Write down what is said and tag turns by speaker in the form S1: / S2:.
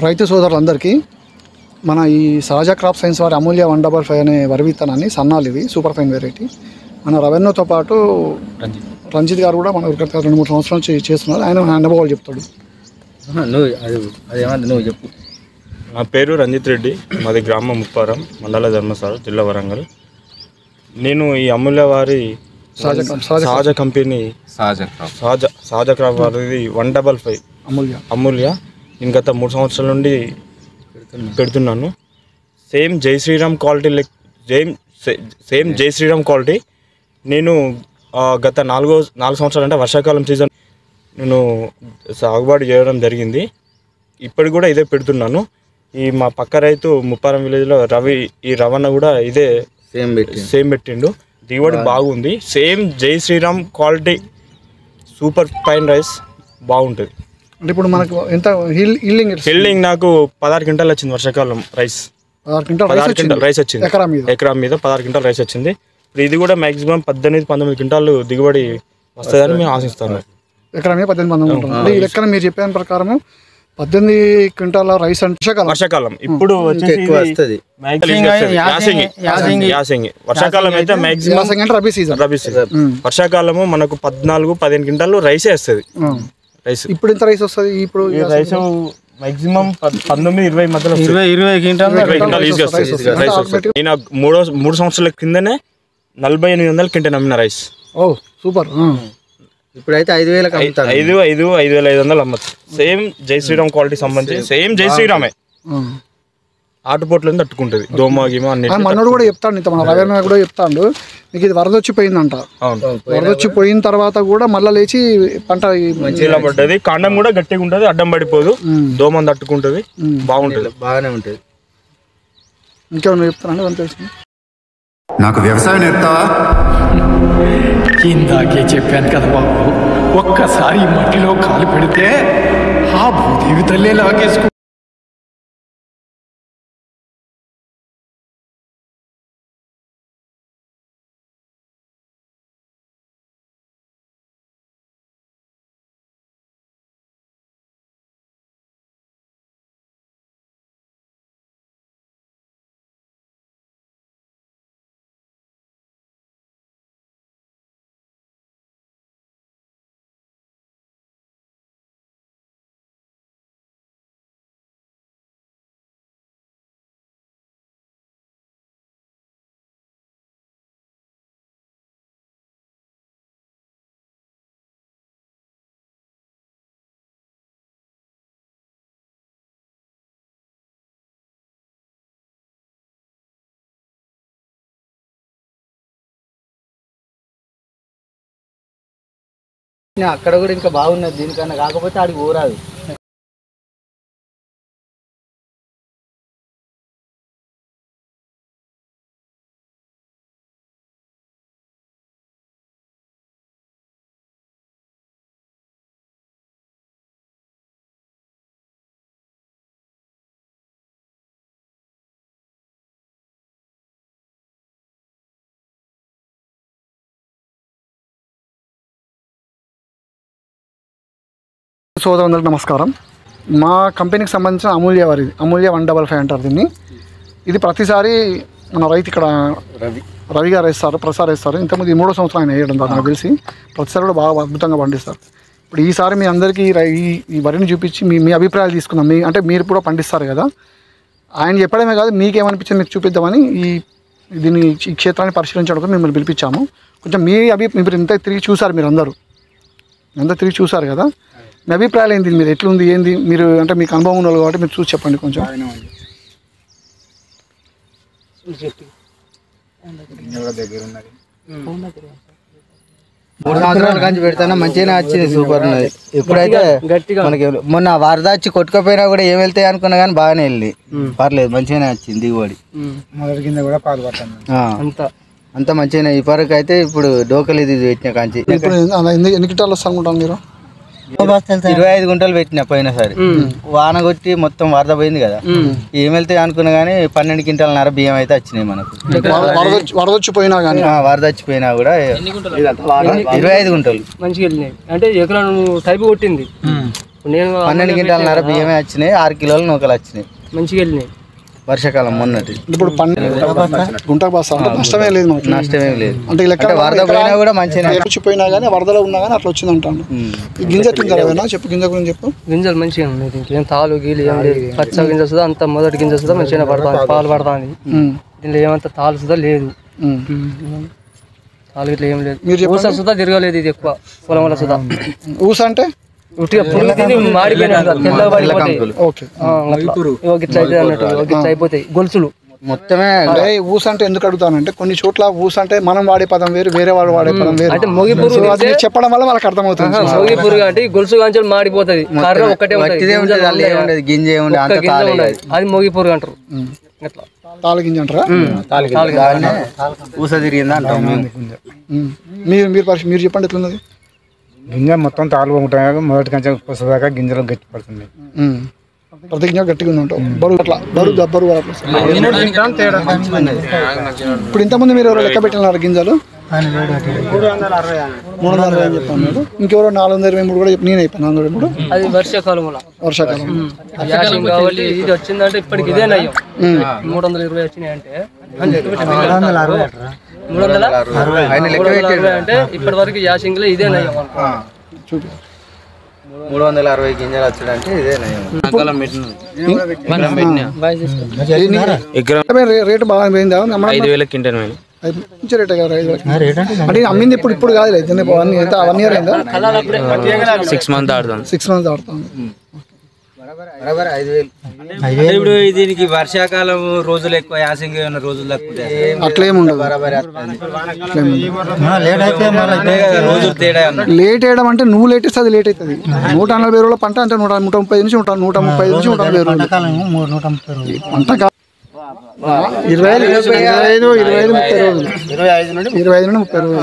S1: రైతు సోదరులందరికీ మన ఈ సహజ క్రాప్ సైన్స్ వారి అమూల్య 155 అనే వరి విత్తనాన్ని సన్నాలు ఇవి సూపర్ ఫైన్ వెరైటీ మన రెవెన్యూతో పాటు రంజిత్ గారు కూడా మన 2-3 సంవత్సరాల నుంచి చేస్తున్నారు. ఆయన అనుభవాలు చెప్తాడు.
S2: నువ్వు చెప్పు.
S3: నా పేరు రంజిత్ రెడ్డి, మాది గ్రామం ముప్పారం, మండల ధర్మసార, జిల్లా వరంగల్. నేను ఈ అమూల్య వారి సహజ కంపెనీ సహజ క్రాప్ వారిది 155 అమూల్య నేను గత 3 సంవత్సరాల నుండి పెడుతున్నాను. Same Jai Sriram quality same Jai Sriram quality నేను గత 4 సంవత్సరాలు అంటే వర్షాకాలం సీజన్ నేను సాగుబడి చేయడం జరిగింది. ఇప్పటికి కూడా ఇదే పెడుతున్నాను. ఈ మా పక్క రైతు ముప్పారం విలేజ్లో రవణ కూడా ఇదే సేమ్ పెట్టిండు. దిగుబడి బాగుంది. Same Jai Sriram quality super fine rice బాగుంటుంది.
S1: అంటే ఇప్పుడు మనకు ఎంత హీల్డింగ్
S3: నాకు 16 క్వింటాల్ వచ్చింది. వర్షాకాలం రైస్ 16 క్వింటాల్ రైస్ వచ్చింది. ఎకరా మీద 16 క్వింటాల్ రైస్ వచ్చింది. ఇప్పుడు ఇది కూడా మాక్సిమం 18-19 క్వింటాలు దిగుబడి వస్తుందని మేము ఆశిస్తాను.
S1: ఎకరా మీద 18-19 క్వింటాలు. ఈ లెక్కన మీరు చెప్పిన ప్రకారం 18 క్వింటాల రైస్ అంటే వర్షాకాలం. ఇప్పుడు వర్షాకాలం అయితే మాక్సిమం రబీ సీజన్. వర్షాకాలము మనకు 14-15 క్వింటాలు రైసే వస్తుంది. రైస్ ఇప్పుడు ఎంత రైస్ వస్తుంది? ఇప్పుడు రైస్ మాక్సిమం 19-20 మధ్యలో
S2: 20 క్వింటాల్
S3: ఈజీగా వస్తుంది. నేను 3 సంవత్సరాల కిందనే 4800 క్వింటాల్ అమ్మిన రైస్.
S1: ఓ సూపర్.
S2: ఇప్పుడైతే
S3: 5,500 అమ్మచ్చు. సేమ్ జై శ్రీరామ్ క్వాలిటీ సంబంధించి సేమ్ జై శ్రీరామే ఆటుపోట్లు తట్టుకుంటుంది. దోమ గీమ అన్ని
S1: మనోడు కూడా చెప్తాడు. ఇంత మన రవీణ కూడా చెప్తాడు. మీకు ఇది వరద వచ్చిపోయిందంట. వరద వచ్చిపోయిన తర్వాత కూడా మళ్ళీ లేచి పంట
S3: మంచిగా పడ్డది. కాండం కూడా గట్టిగా ఉంటుంది, అడ్డం పడిపోదు, దోమని తట్టుకుంటుంది, బాగుంటుంది,
S2: బాగానే ఉంటుంది.
S1: ఇంకేమన్నా చెప్తానండి అని తెలుసు.
S4: నాకు వ్యవసాయం నేర్పుతావా?
S5: ఇందాకే చెప్పాను కదా బాబు, ఒక్కసారి మట్టిలో కాలు పెడితే ఆ భూదేవి తల్లే లాగేసుకు.
S2: అక్కడ కూడా ఇంకా బాగున్నది దీనికన్నా, కాకపోతే ఆడికి ఊరాదు.
S1: సోదరులందరికీ నమస్కారం. మా కంపెనీకి సంబంధించిన అమూల్య 155 అంటారు దీన్ని. ఇది ప్రతిసారి మన రైతు ఇక్కడ రవి గారు వేస్తారు, ప్రసాద్ వేస్తారు. ఇంతకుముందు 3వ సంవత్సరం ఆయన వేయడం నాకు తెలిసి ప్రతిసారి కూడా బాగా అద్భుతంగా పండిస్తారు. ఇప్పుడు ఈసారి మీ అందరికీ ఈ వరిని చూపించి మీ అభిప్రాయాలు తీసుకుందాం. అంటే మీరు కూడా పండిస్తారు కదా, ఆయన చెప్పడమే కాదు మీకేమనిపించింది మీకు చూపిద్దామని ఈ క్షేత్రాన్ని పరిశీలించడానికి మిమ్మల్ని పిలిపించాము. కొంచెం మీరు ఇంత తిరిగి చూసారు, మీరు అందరూ తిరిగి చూసారు కదా, మీ అభిప్రాయాలు ఏంటి? మీరు ఎట్లుంది ఏంది మీరు అంటే మీకు అనుభవం ఉన్నారు కాబట్టి మీరు చూసి చెప్పండి కొంచెం.
S2: 3 సంవత్సరాల కంచి పెడతానా మంచిగానే వచ్చింది, సూపర్ ఉన్నది. ఇప్పుడైతే మనకి మొన్న వరద వచ్చి కొట్టుకపోయినా కూడా ఏం వెళ్తాయి అనుకున్నా కానీ బాగానే వెళ్ళి పర్లేదు, మంచిగానే వచ్చింది దిగుబడి.
S1: మొదటి కింద కూడా పాలు పట్టాను
S2: అంత మంచిగానే. ఈ పరకు అయితే ఇప్పుడు డోకలు ఇది పెట్టిన కాంచి.
S1: ఇప్పుడు ఎన్ని కింటాలు వస్తా అనుకుంటాను మీరు?
S2: 25 గుంటలు పెట్టిన పోయినసారి. వాన కొట్టి మొత్తం వరద పోయింది కదా, ఏం వెళ్తాయి అనుకున్నా కానీ 12 క్వింటాలన్నర బియ్యం అయితే వచ్చినాయి మనకు.
S1: వరద వచ్చిపోయినా కానీ
S2: వరద వచ్చిపోయినా కూడా 25 గుంటలు
S6: మంచిగా వెళ్ళినాయి. అంటే ఎకరా టైప్ కొట్టింది నేను
S2: 12 గింటాలన్నర బియ్యమే వచ్చినాయి, 6 కిలోల నూకలు వచ్చినాయి
S6: మంచిగా వెళ్ళినాయి.
S2: వర్షాకాలం మొన్నటి.
S1: ఇప్పుడు గుంటకు బస్తా అంటే నష్టమే లేదు మనకి.
S2: నష్టమేం లేదు.
S1: అంటే ఈ లెక్క
S2: వరద పోయినా కూడా మంచిగా
S1: వచ్చిపోయినా కానీ వరదలో ఉన్నా కానీ అట్లా వచ్చింది అంటాను. ఈ గింజ తింటారా? చెప్పు గింజ గురించి చెప్పు.
S6: గింజలు మంచిగా ఉన్నాయి, ఇంకేం తాలు గీలు ఏం లేదు. పచ్చ గింజ సుధా అంత మొదటి గింజ సుధా మంచిగా పడుతుంది, పాలు పడుతుంది. దీనిలో ఏమంత తాలు సుధా లేదు, తాలు ఇట్లా ఏం లేదు. ఊస సుధా తిరగలేదు ఇది ఎక్కువ పొలంలో సుధా.
S1: ఊస అంటే
S6: ఉట్టిగా పురుగు తిని మాడిపోయినాయి, తెల్లగా పడిపోతాయి. ఇట్లా అయితే అన్నట్టు ఇట్లా అయిపోతాయి గొలుసులు
S2: మొత్తమే.
S1: ఊస అంటే ఎందుకు అడుగుతానంటే కొన్ని చోట్ల ఊస అంటే మనం వాడే పదం వేరు, వేరే వాడు వాడే పదం వేరు.
S6: అంటే మొగి పురుగు
S1: అది చెప్పడం వల్ల వాళ్ళకి అర్థమవుతుంది.
S6: మొగి పురుగు అంటే గొలుసు గాంచెలు మాడిపోతుంది, కర్ర ఒక్కటే
S2: ఉంటుంది, గింజ
S6: అది మొగి పురుగు అంటారు. అట్లా
S1: తాళ గింజ అంటారా?
S2: ఊస తిరిగిందా అంటాం
S1: మీరు చెప్పండి ఎట్లున్నది?
S7: గింజ మొత్తం తాళ్ళు ఉంటాయి, మొదటి కంచె పుస్తదాకా గింజలు గట్టి పడుతున్నాయి.
S1: ప్రతి గింజ గట్టిగా ఉందంటావు. బరువు అట్లా బరువు ఇప్పుడు ఇంతకుముందు మీరు ఎవరో లెక్క పెట్టినారు గింజలు 360 చెప్పాను. ఇంకెవరో 423 కూడా చెప్పి నేను అయిపోయాను 423.
S6: అది వర్షాకాలం కాబట్టి ఇది వచ్చిందంటే ఇప్పటికి ఇదే నయ్యం. 320 వచ్చినాయి అంటే 360 అంటే ఇప్పటి వరకు యాసింగ్లో ఇదే నయ్యం.
S1: చూపి
S2: 360 గింజలు వచ్చాడంటే ఇదే
S1: రేటు బాగా పోయిందా?
S3: 5,000 క్వింటల్ పోయింది.
S1: మంచి రేటే కదా 5,000 అంటే అమ్మింది ఇప్పుడు కాదు, 1 ఇయర్ అయిందా?
S3: 6 మంత్స్ ఆడుతుంది.
S1: 6 మంత్స్ ఆడుతుంది.
S2: ఇప్పుడు దీనికి వర్షాకాలం రోజులు ఎక్కువ, యాసింగ్ రోజులు తక్కువ,
S1: అట్లేం ఉండదు. లేట్ వేయడం అంటే నువ్వు లేట్ ఇస్తే అది లేట్ అవుతుంది. 140 రోజుల పంట అంటే 130 నుంచి 135 నుంచి 140 రోజులు పంట. 25 30 రోజులు, 25 నుండి 30 రోజులు.